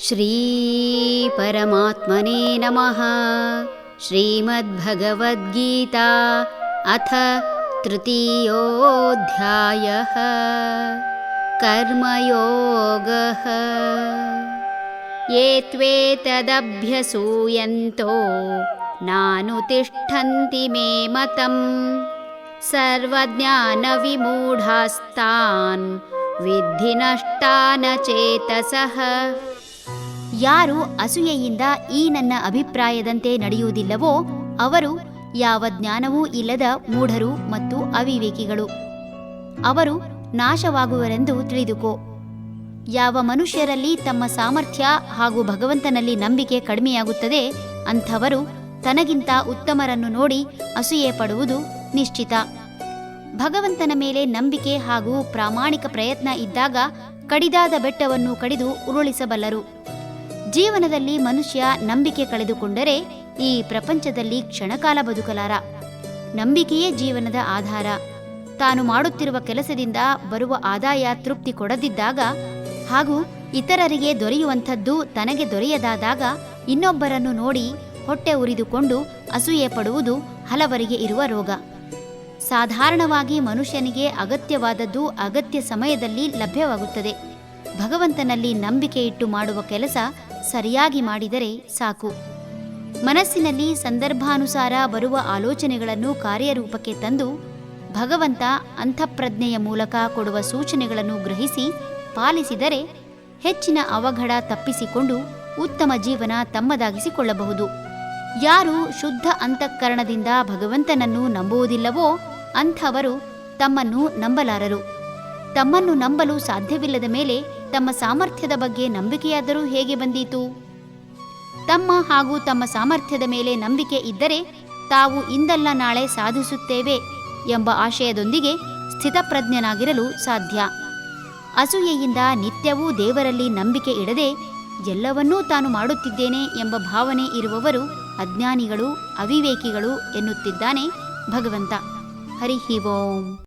ಶ್ರೀ ಪರಮಾತ್ಮನೇ ನಮಃ. ಶ್ರೀಮದ್ಭಗವದ್ಗೀತಾ ಅಥ ತೃತೀಯೋऽಧ್ಯಾಯಃ. ಕರ್ಮಯೋಗಃ. ಯೇ ತ್ವೇತದಭ್ಯಸೂಯಂತೋ ನಾನುತಿಷ್ಠಂತಿ ಮೇ ಮತಂ ಸರ್ವಜ್ಞಾನವಿಮೂಢಾಸ್ತಾನ್ ವಿದ್ಧಿ ನಷ್ಟಾನ ಚೇತಸಃ. ಯಾರು ಅಸೂಯೆಯಿಂದ ಈ ನನ್ನ ಅಭಿಪ್ರಾಯದಂತೆ ನಡೆಯುವುದಿಲ್ಲವೋ ಅವರು ಯಾವ ಜ್ಞಾನವೂ ಇಲ್ಲದ ಮೂಢರು ಮತ್ತು ಅವಿವೇಕಿಗಳು. ಅವರು ನಾಶವಾಗುವರೆಂದು ತಿಳಿದುಕೋ. ಯಾವ ಮನುಷ್ಯರಲ್ಲಿ ತಮ್ಮ ಸಾಮರ್ಥ್ಯ ಹಾಗೂ ಭಗವಂತನಲ್ಲಿ ನಂಬಿಕೆ ಕಡಿಮೆಯಾಗುತ್ತದೆ ಅಂಥವರು ತನಗಿಂತ ಉತ್ತಮರನ್ನು ನೋಡಿ ಅಸೂಯೆ ಪಡುವುದು ನಿಶ್ಚಿತ. ಭಗವಂತನ ಮೇಲೆ ನಂಬಿಕೆ ಹಾಗೂ ಪ್ರಾಮಾಣಿಕ ಪ್ರಯತ್ನ ಇದ್ದಾಗ ಕಡಿದಾದ ಬೆಟ್ಟವನ್ನು ಕಡಿದು ಉರುಳಿಸಬಲ್ಲರು. ಜೀವನದಲ್ಲಿ ಮನುಷ್ಯ ನಂಬಿಕೆ ಕಳೆದುಕೊಂಡರೆ ಈ ಪ್ರಪಂಚದಲ್ಲಿ ಕ್ಷಣಕಾಲ ಬದುಕಲಾರ. ನಂಬಿಕೆಯೇ ಜೀವನದ ಆಧಾರ. ತಾನು ಮಾಡುತ್ತಿರುವ ಕೆಲಸದಿಂದ ಬರುವ ಆದಾಯ ತೃಪ್ತಿ ಕೊಡದಿದ್ದಾಗ ಹಾಗೂ ಇತರರಿಗೆ ದೊರೆಯುವಂಥದ್ದು ತನಗೆ ದೊರೆಯದಾದಾಗ ಇನ್ನೊಬ್ಬರನ್ನು ನೋಡಿ ಹೊಟ್ಟೆ ಉರಿದುಕೊಂಡು ಅಸೂಯೆ ಪಡುವುದು ಹಲವರಿಗೆ ಇರುವ ರೋಗ. ಸಾಧಾರಣವಾಗಿ ಮನುಷ್ಯನಿಗೆ ಅಗತ್ಯವಾದದ್ದು ಅಗತ್ಯ ಸಮಯದಲ್ಲಿ ಲಭ್ಯವಾಗುತ್ತದೆ. ಭಗವಂತನಲ್ಲಿ ನಂಬಿಕೆ ಇಟ್ಟು ಮಾಡುವ ಕೆಲಸ ಸರಿಯಾಗಿ ಮಾಡಿದರೆ ಸಾಕು. ಮನಸ್ಸಿನಲ್ಲಿ ಸಂದರ್ಭಾನುಸಾರ ಬರುವ ಆಲೋಚನೆಗಳನ್ನು ಕಾರ್ಯರೂಪಕ್ಕೆ ತಂದು ಭಗವಂತ ಅಂತಃಪ್ರಜ್ಞೆಯ ಮೂಲಕ ಕೊಡುವ ಸೂಚನೆಗಳನ್ನು ಗ್ರಹಿಸಿ ಪಾಲಿಸಿದರೆ ಹೆಚ್ಚಿನ ಅವಘಡ ತಪ್ಪಿಸಿಕೊಂಡು ಉತ್ತಮ ಜೀವನ ತಮ್ಮದಾಗಿಸಿಕೊಳ್ಳಬಹುದು. ಯಾರು ಶುದ್ಧ ಅಂತಃಕರಣದಿಂದ ಭಗವಂತನನ್ನು ನಂಬುವುದಿಲ್ಲವೋ ಅಂಥವರು ತಮ್ಮನ್ನು ನಂಬಲಾರರು. ತಮ್ಮನ್ನು ನಂಬಲು ಸಾಧ್ಯವಿಲ್ಲದ ಮೇಲೆ ತಮ್ಮ ಸಾಮರ್ಥ್ಯದ ಬಗ್ಗೆ ನಂಬಿಕೆಯಾದರೂ ಹೇಗೆ ಬಂದೀತು? ತಮ್ಮ ಹಾಗೂ ತಮ್ಮ ಸಾಮರ್ಥ್ಯದ ಮೇಲೆ ನಂಬಿಕೆ ಇದ್ದರೆ ತಾವು ಇಂದಲ್ಲ ನಾಳೆ ಸಾಧಿಸುತ್ತೇವೆ ಎಂಬ ಆಶಯದೊಂದಿಗೆ ಸ್ಥಿತಪ್ರಜ್ಞನಾಗಿರಲು ಸಾಧ್ಯ. ಅಸೂಯೆಯಿಂದ ನಿತ್ಯವೂ ದೇವರಲ್ಲಿ ನಂಬಿಕೆ ಇಡದೆ ಎಲ್ಲವನ್ನೂ ತಾನು ಮಾಡುತ್ತಿದ್ದೇನೆ ಎಂಬ ಭಾವನೆ ಇರುವವರು ಅಜ್ಞಾನಿಗಳು, ಅವಿವೇಕಿಗಳು ಎನ್ನುತ್ತಿದ್ದಾನೆ ಭಗವಂತ. ಹರಿ ಓಂ.